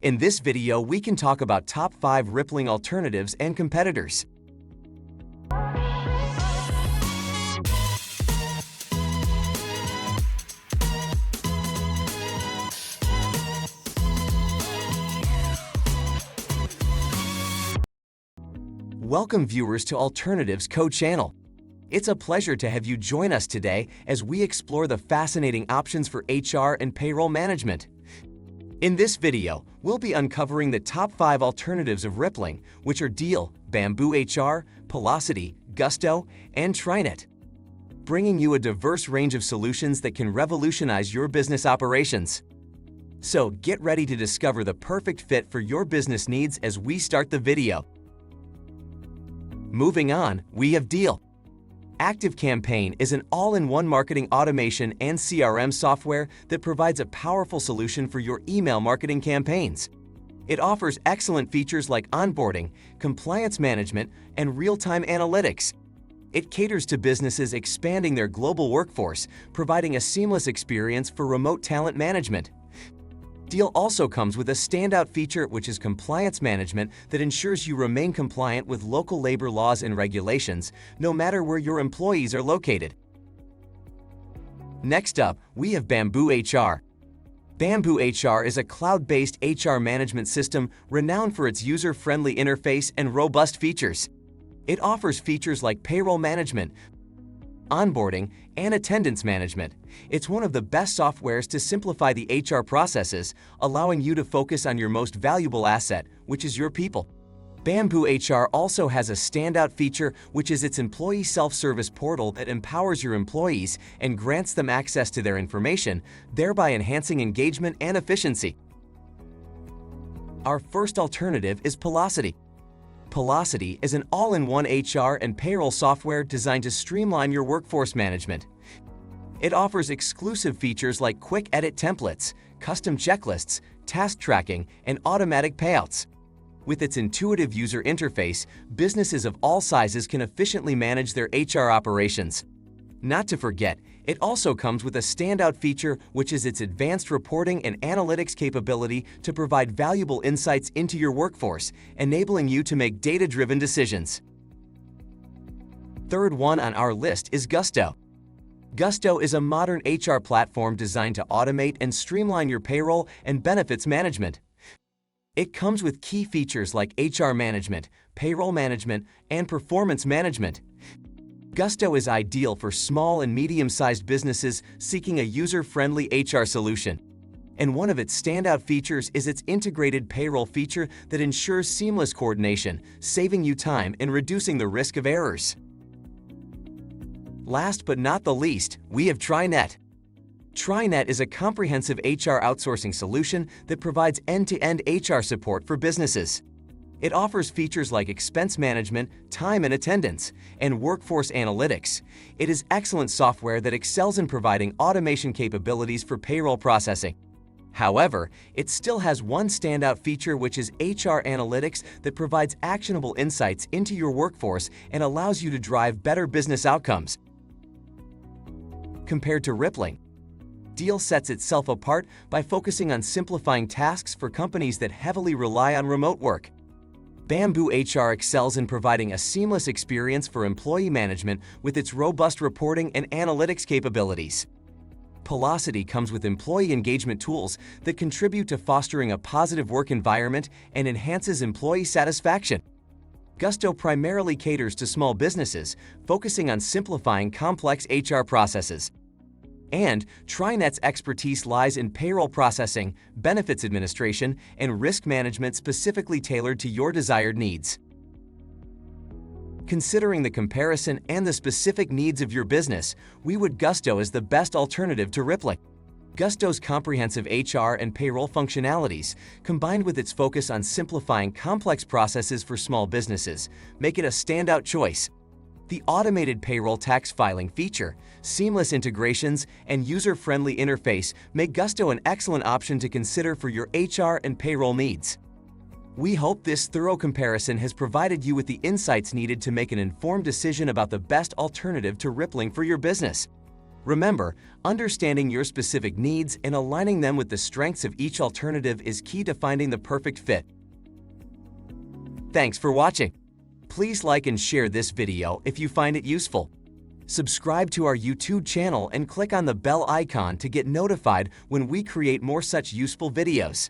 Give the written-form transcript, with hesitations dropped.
In this video, we can talk about top 5 rippling alternatives and competitors. Welcome viewers to Alternatives Co-channel. It's a pleasure to have you join us today as we explore the fascinating options for HR and payroll management. In this video, we'll be uncovering the top 5 alternatives of rippling, which are Deel, Bamboo HR, Paylocity, Gusto, and Trinet, bringing you a diverse range of solutions that can revolutionize your business operations. So get ready to discover the perfect fit for your business needs as we start the video. Moving on, we have Deel. ActiveCampaign is an all-in-one marketing automation and CRM software that provides a powerful solution for your email marketing campaigns. It offers excellent features like onboarding, compliance management, and real-time analytics. It caters to businesses expanding their global workforce, providing a seamless experience for remote talent management. Deel also comes with a standout feature, which is compliance management that ensures you remain compliant with local labor laws and regulations, no matter where your employees are located. Next up, we have Bamboo HR. Bamboo HR is a cloud-based HR management system renowned for its user-friendly interface and robust features. It offers features like payroll management, onboarding, and attendance management. It's one of the best softwares to simplify the HR processes, allowing you to focus on your most valuable asset, which is your people. Bamboo HR also has a standout feature, which is its employee self-service portal that empowers your employees and grants them access to their information, thereby enhancing engagement and efficiency. Our first alternative is Paylocity. Paylocity is an all-in-one HR and payroll software designed to streamline your workforce management. It offers exclusive features like quick edit templates, custom checklists, task tracking, and automatic payouts. With its intuitive user interface, businesses of all sizes can efficiently manage their HR operations. Not to forget, it also comes with a standout feature, which is its advanced reporting and analytics capability to provide valuable insights into your workforce, enabling you to make data-driven decisions. Third one on our list is Gusto. Gusto is a modern HR platform designed to automate and streamline your payroll and benefits management. It comes with key features like HR management, payroll management, and performance management. Gusto is ideal for small and medium-sized businesses seeking a user-friendly HR solution. And one of its standout features is its integrated payroll feature that ensures seamless coordination, saving you time and reducing the risk of errors. Last but not the least, we have Trinet. Trinet is a comprehensive HR outsourcing solution that provides end-to-end HR support for businesses. It offers features like expense management, time and attendance, and workforce analytics. It is excellent software that excels in providing automation capabilities for payroll processing. However, it still has one standout feature, which is HR analytics that provides actionable insights into your workforce and allows you to drive better business outcomes. Compared to rippling, Deel sets itself apart by focusing on simplifying tasks for companies that heavily rely on remote work. Bamboo HR excels in providing a seamless experience for employee management with its robust reporting and analytics capabilities. Paylocity comes with employee engagement tools that contribute to fostering a positive work environment and enhances employee satisfaction. Gusto primarily caters to small businesses, focusing on simplifying complex HR processes. And Trinet's expertise lies in payroll processing, benefits administration, and risk management specifically tailored to your desired needs. Considering the comparison and the specific needs of your business, we would Gusto as the best alternative to rippling. Gusto's comprehensive HR and payroll functionalities, combined with its focus on simplifying complex processes for small businesses, make it a standout choice. The automated payroll tax filing feature, seamless integrations, and user-friendly interface make Gusto an excellent option to consider for your HR and payroll needs. We hope this thorough comparison has provided you with the insights needed to make an informed decision about the best alternative to rippling for your business. Remember, understanding your specific needs and aligning them with the strengths of each alternative is key to finding the perfect fit. Thanks for watching. Please like and share this video if you find it useful. Subscribe to our YouTube channel and click on the bell icon to get notified when we create more such useful videos.